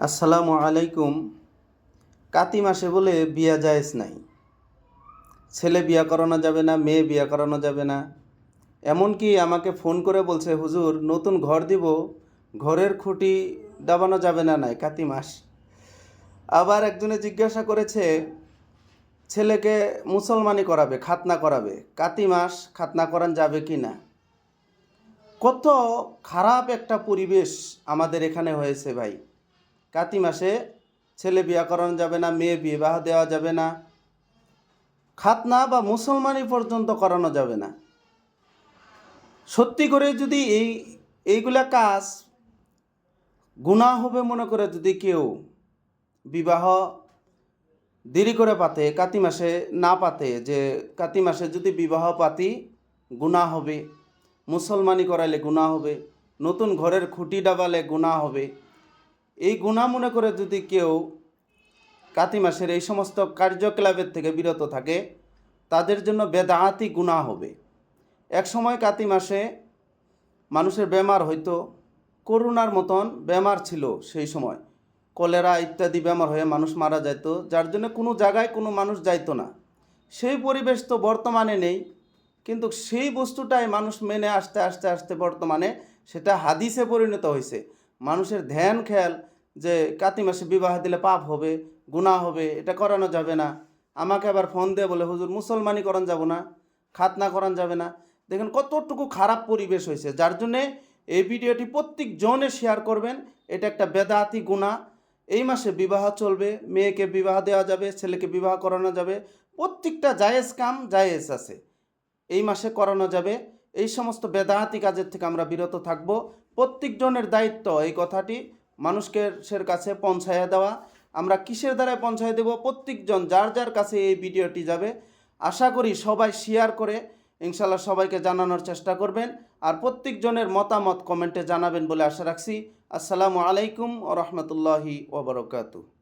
আসসালামু আলাইকুম। কাতি মাসে বলে বিয়া জায়েজ নাই, ছেলে বিয়া করানো যাবে না, মেয়ে বিয়া করানো যাবে না। এমনকি আমাকে ফোন করে বলছে, হুজুর নতুন ঘর দিব, ঘরের খুঁটি দাবানো যাবে না নাই কাতি মাস। আবার একজনে জিজ্ঞাসা করেছে, ছেলেকে মুসলমানি করাবে, খাতনা করাবে, কাতি মাস খাতনা করান যাবে কি না। কত খারাপ একটা পরিবেশ আমাদের এখানে হয়েছে ভাই। কাতি মাসে ছেলে বিয়া করানো যাবে না, মেয়ে বিবাহ দেওয়া যাবে না, খাতনা বা মুসলমানি পর্যন্ত করানো যাবে না। সত্যি করে যদি এইগুলা কাজ গুনাহ হবে মনে করে যদি কেউ বিবাহ দেরি করে পাতে, কাতি মাসে না পাতে, যে কাতি মাসে যদি বিবাহ পাতি গুনাহ হবে, মুসলমানি করাইলে গুনাহ হবে, নতুন ঘরের খুঁটি ডাবালে গুনাহ হবে, এই গুনাহ মনে করে যদি কেউ কাতি মাসের এই সমস্ত কার্যকলাপের থেকে বিরত থাকে, তাদের জন্য বেদাআতি গুনাহ হবে। এক সময় কাতি মাসে মানুষের বেমার হইতো, করোনার মতন বেমার ছিল সেই সময়, কলেরা ইত্যাদি বেমার হয়ে মানুষ মারা যেত, যার জন্য কোনো জায়গায় কোনো মানুষ যাইতো না। সেই পরিবেশ তো বর্তমানে নেই, কিন্তু সেই বস্তুটাই মানুষ মেনে আসতে আসতে আসতে বর্তমানে সেটা হাদিসে পরিণত হয়েছে। মানুষের ধ্যান খেয়াল যে কাতি মাসে বিবাহ দিলে পাপ হবে, গুনাহ হবে, এটা করানো যাবে না। আমাকে আবার ফোন দিয়ে বলে, হুজুর মুসলমানি করান যাব না, খাতনা করান যাবে না। দেখেন কতটুকু খারাপ পরিবেশ হয়েছে, যার জন্যে এই ভিডিওটি প্রত্যেক জনে শেয়ার করবেন। এটা একটা বেদাতি গুনাহ। এই মাসে বিবাহ চলবে, মেয়েকে বিবাহ দেওয়া যাবে, ছেলেকে বিবাহ করানো যাবে, প্রত্যেকটা জায়েজ কাম জায়েজ আছে, এই মাসে করানো যাবে। এই সমস্ত বেদাতি কাজের থেকে আমরা বিরত থাকব। প্রত্যেকজনের দায়িত্ব এই কথাটি মানুষকে কাছে পৌঁছাইয়া দেওয়া। আমরা কিসের দ্বারায় পৌঁছায় দেব? প্রত্যেকজন যার যার কাছে এই ভিডিওটি যাবে, আশা করি সবাই শেয়ার করে ইনশাল্লাহ সবাইকে জানানোর চেষ্টা করবেন। আর প্রত্যেকজনের মতামত কমেন্টে জানাবেন বলে আশা রাখছি। আসসালামু আলাইকুম ওয়া রাহমাতুল্লাহি ওয়া বারাকাতুহু।